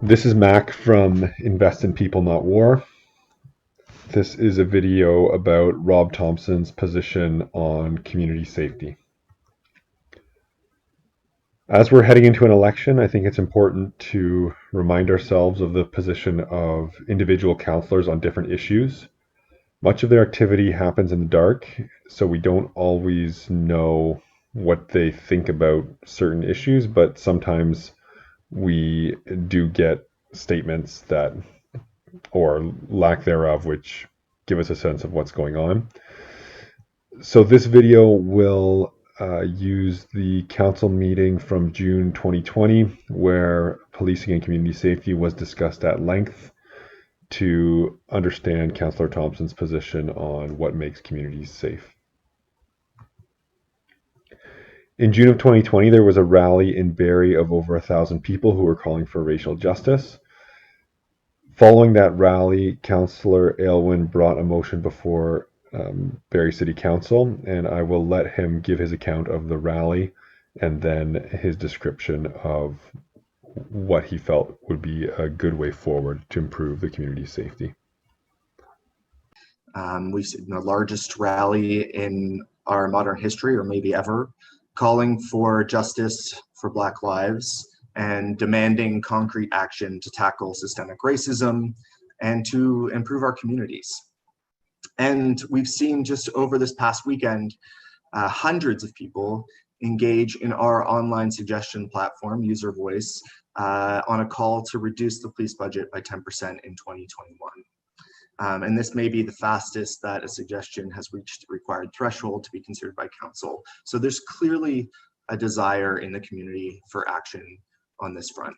This is Mac from Invest in People, Not War. This is a video about Rob Thomson's position on community safety. As we're heading into an election, I think it's important to remind ourselves of the position of individual councillors on different issues. Much of their activity happens in the dark, so we don't always know what they think about certain issues, but sometimes we do get statements that or lack thereof, which give us a sense of what's going on. So this video will use the council meeting from June 2020, where policing and community safety was discussed at length to understand Councillor Thomson's position on what makes communities safe. In June of 2020, there was a rally in Barrie of over 1,000 people who were calling for racial justice. Following that rally, Councillor Aylwin brought a motion before Barrie City Council, and I will let him give his account of the rally and then his description of what he felt would be a good way forward to improve the community's safety. We've seen the largest rally in our modern history, or maybe ever, calling for justice for Black lives and demanding concrete action to tackle systemic racism and to improve our communities. And we've seen just over this past weekend, hundreds of people engage in our online suggestion platform, User Voice, on a call to reduce the police budget by 10% in 2021. And this may be the fastest that a suggestion has reached the required threshold to be considered by council. So there's clearly a desire in the community for action on this front.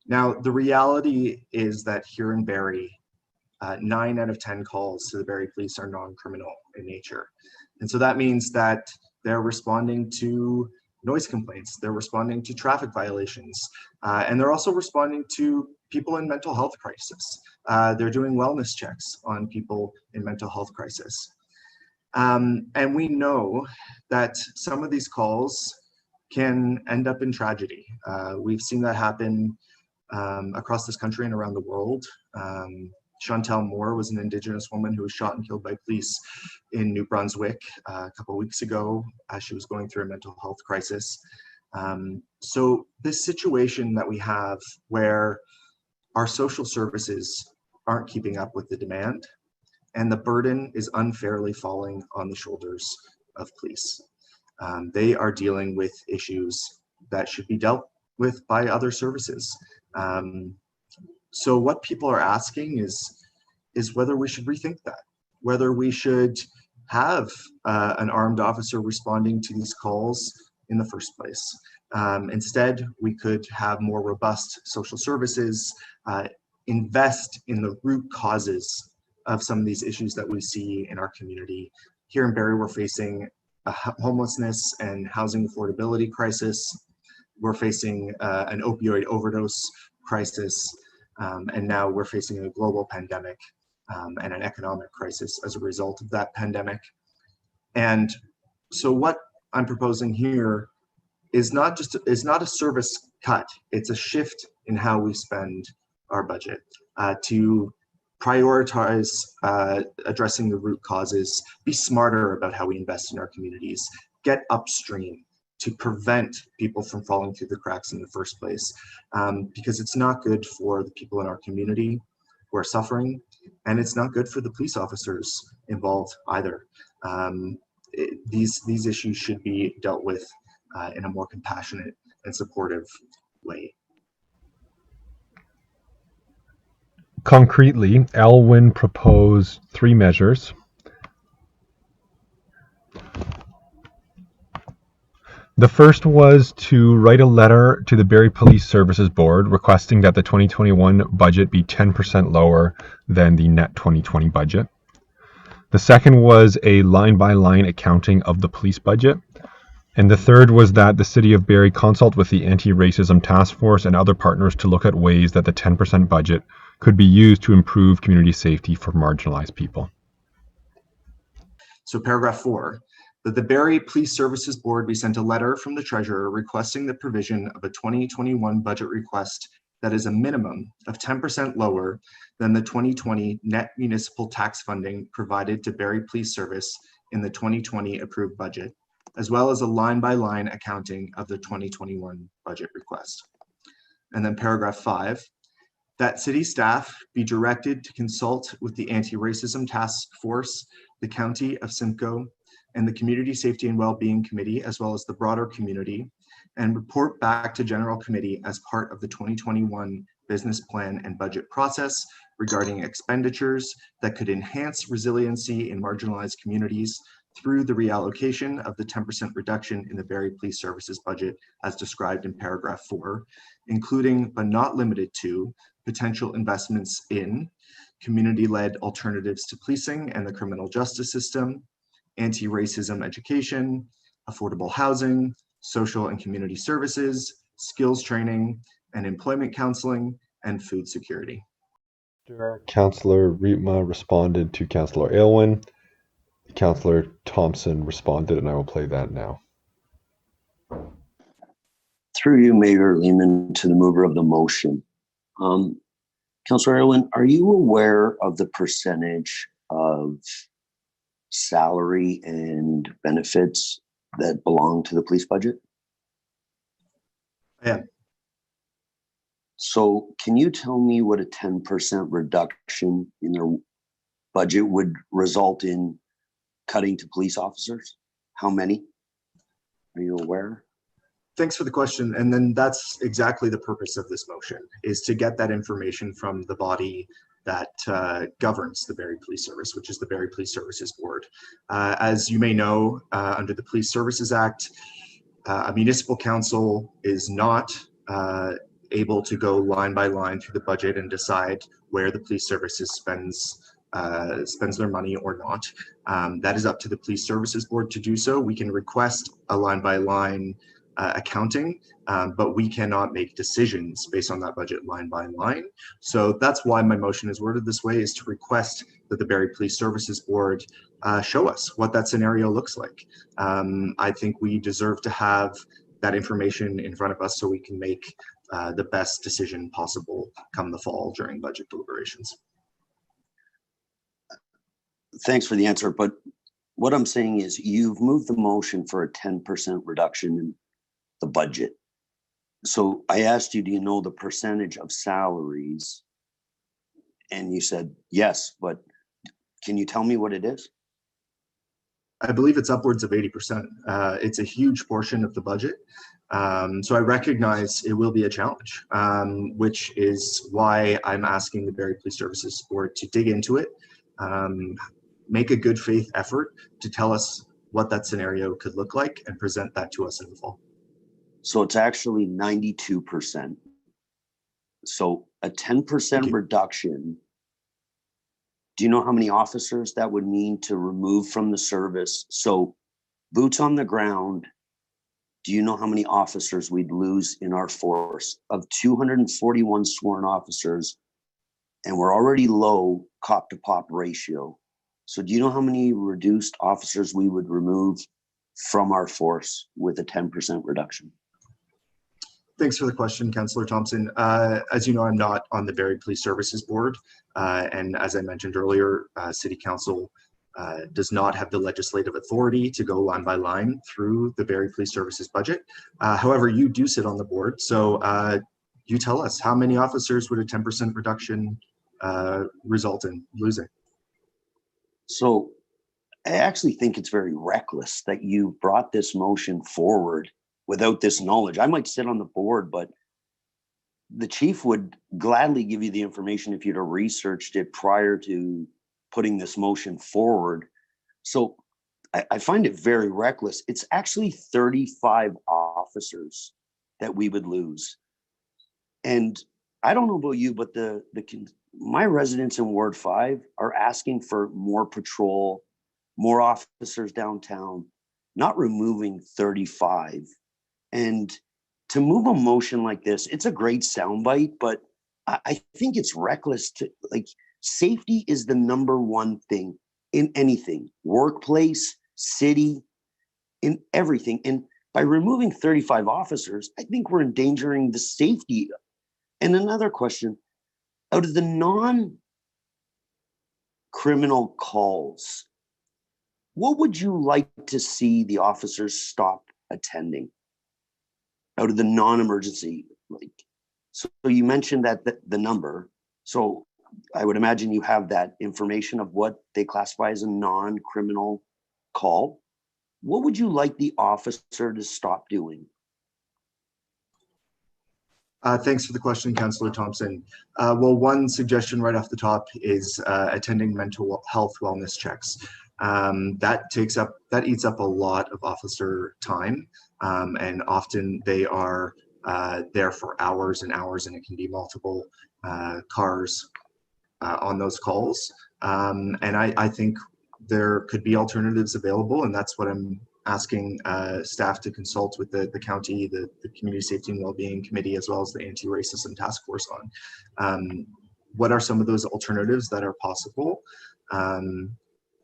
Now, the reality is that here in Barrie, 9 out of 10 calls to the Barrie Police are non-criminal in nature. And so that means that they're responding to noise complaints, they're responding to traffic violations, and they're also responding to people in mental health crisis. They're doing wellness checks on people in mental health crisis. And we know that some of these calls can end up in tragedy. We've seen that happen across this country and around the world. Chantel Moore was an Indigenous woman who was shot and killed by police in New Brunswick a couple of weeks ago as she was going through a mental health crisis. So this situation that we have where our social services aren't keeping up with the demand and the burden is unfairly falling on the shoulders of police. They are dealing with issues that should be dealt with by other services. So what people are asking is whether we should rethink that, whether we should have an armed officer responding to these calls in the first place. Instead, we could have more robust social services, invest in the root causes of some of these issues that we see in our community. Here in Barrie, we're facing a homelessness and housing affordability crisis. We're facing an opioid overdose crisis. And now we're facing a global pandemic and an economic crisis as a result of that pandemic. And so what I'm proposing here is not a service cut, it's a shift in how we spend our budget to prioritize addressing the root causes, be smarter about how we invest in our communities, get upstream to prevent people from falling through the cracks in the first place, because it's not good for the people in our community who are suffering, and it's not good for the police officers involved either. These issues should be dealt with in a more compassionate and supportive way. Concretely, Aylwin proposed 3 measures. The first was to write a letter to the Barrie Police Services Board requesting that the 2021 budget be 10% lower than the net 2020 budget. The second was a line-by-line accounting of the police budget. And the third was that the City of Barrie consult with the Anti-Racism Task Force and other partners to look at ways that the 10% budget could be used to improve community safety for marginalized people. So paragraph 4, that the Barrie Police Services Board be sent a letter from the Treasurer requesting the provision of a 2021 budget request that is a minimum of 10% lower than the 2020 net municipal tax funding provided to Barrie Police Service in the 2020 approved budget, as well as a line-by-line accounting of the 2021 budget request. And then paragraph 5, that city staff be directed to consult with the Anti-Racism Task Force, the County of Simcoe, and the Community Safety and Wellbeing Committee, as well as the broader community, and report back to General Committee as part of the 2021 business plan and budget process regarding expenditures that could enhance resiliency in marginalized communities through the reallocation of the 10% reduction in the Barrie Police Services budget as described in paragraph 4, including but not limited to potential investments in community-led alternatives to policing and the criminal justice system, anti-racism education, affordable housing, social and community services, skills training, and employment counseling, and food security. Councillor Rietma responded to Councillor Aylwin. Councillor Thomson responded, and I will play that now. Through you, Mayor Lehman, to the mover of the motion. Councillor Aylwin, are you aware of the percentage of salary and benefits that belong to the police budget? I am. So can you tell me what a 10% reduction in their budget would result in cutting to police officers? How many? Are you aware? Thanks for the question. And then that's exactly the purpose of this motion, is to get that information from the body that governs the Barrie Police Service, which is the Barrie Police Services Board. As you may know, under the Police Services Act, a municipal council is not able to go line by line through the budget and decide where the police services spends their money or not. That is up to the Police Services Board to do so. We can request a line by line accounting, but we cannot make decisions based on that budget line by line. So that's why my motion is worded this way, is to request that the Barrie Police Services Board show us what that scenario looks like. I think we deserve to have that information in front of us so we can make the best decision possible come the fall during budget deliberations. Thanks for the answer, but what I'm saying is you've moved the motion for a 10% reduction in the budget. So I asked you, do you know the percentage of salaries? And you said yes, but can you tell me what it is? I believe it's upwards of 80%. It's a huge portion of the budget. So I recognize it will be a challenge, which is why I'm asking the Barrie Police Services Board to dig into it, make a good faith effort to tell us what that scenario could look like and present that to us in the fall. So it's actually 92%. So a 10% reduction. Do you know how many officers that would mean to remove from the service? So boots on the ground, do you know how many officers we'd lose in our force? Of 241 sworn officers, and we're already low cop to pop ratio. So do you know how many reduced officers we would remove from our force with a 10% reduction? Thanks for the question, Councillor Thomson. As you know, I'm not on the Barrie Police Services Board. And as I mentioned earlier, City Council does not have the legislative authority to go line by line through the Barrie Police Services budget. However, you do sit on the board. So you tell us, how many officers would a 10% reduction result in losing? So I actually think it's very reckless that you brought this motion forward without this knowledge. I might sit on the board, but the chief would gladly give you the information if you'd have researched it prior to putting this motion forward. So I find it very reckless. It's actually 35 officers that we would lose. And I don't know about you, but my residents in Ward 5 are asking for more patrol, more officers downtown, not removing 35. And to move a motion like this, it's a great soundbite, but I think it's reckless to, like, safety is the number one thing in anything, workplace, city, in everything. And by removing 35 officers, I think we're endangering the safety And another question, out of the non-criminal calls, what would you like to see the officers stop attending out of the non-emergency? Like, so you mentioned that the number. So I would imagine you have that information of what they classify as a non-criminal call. What would you like the officer to stop doing? Thanks for the question, Councillor Thomson. Well, one suggestion right off the top is attending mental health wellness checks. That eats up a lot of officer time, and often they are there for hours and hours, and it can be multiple cars on those calls. And I think there could be alternatives available, and that's what I'm asking staff to consult with the county, the Community Safety and Wellbeing Committee, as well as the Anti-Racism Task Force on. What are some of those alternatives that are possible?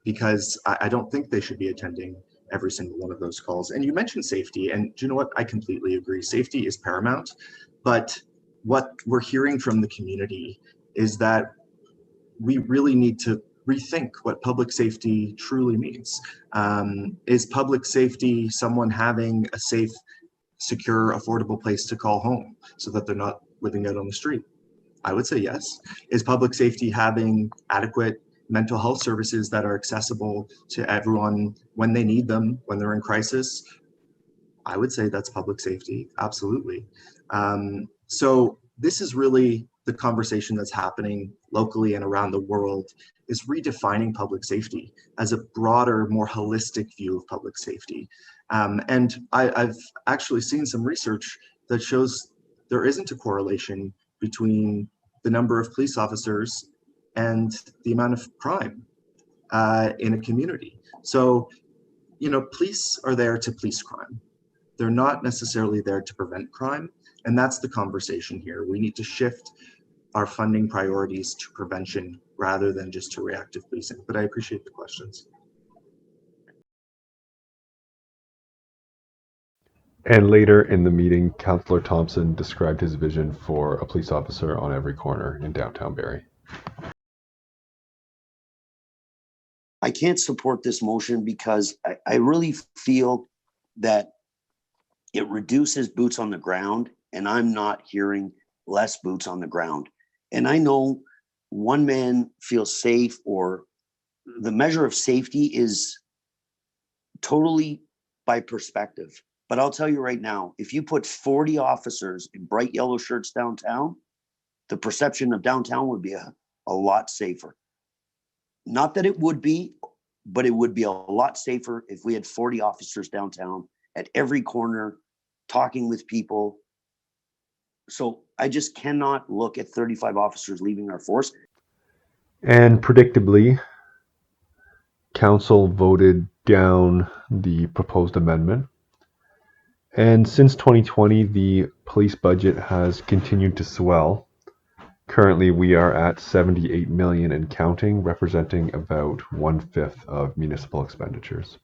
Because I don't think they should be attending every single one of those calls. And you mentioned safety, and do you know what? I completely agree. Safety is paramount, but what we're hearing from the community is that we really need to rethink what public safety truly means. Is public safety someone having a safe, secure, affordable place to call home so that they're not living out on the street? I would say yes. Is public safety having adequate mental health services that are accessible to everyone when they need them, when they're in crisis? I would say that's public safety, absolutely. So this is really the conversation that's happening locally and around the world, is redefining public safety as a broader, more holistic view of public safety. And I've actually seen some research that shows there isn't a correlation between the number of police officers and the amount of crime in a community. So, police are there to police crime. They're not necessarily there to prevent crime. And that's the conversation here. We need to shift our funding priorities to prevention rather than just to reactive policing. But I appreciate the questions. And later in the meeting, Councillor Thomson described his vision for a police officer on every corner in downtown Barrie. I can't support this motion because I really feel that it reduces boots on the ground, and I'm not hearing less boots on the ground. And I know one man feels safe, or the measure of safety is totally by perspective. But I'll tell you right now, if you put 40 officers in bright yellow shirts downtown, the perception of downtown would be a lot safer. Not that it would be, but it would be a lot safer if we had 40 officers downtown at every corner, talking with people. So I just cannot look at 35 officers leaving our force. And predictably, Council voted down the proposed amendment. And since 2020, the police budget has continued to swell. Currently, we are at 78 million and counting, representing about 1/5 of municipal expenditures.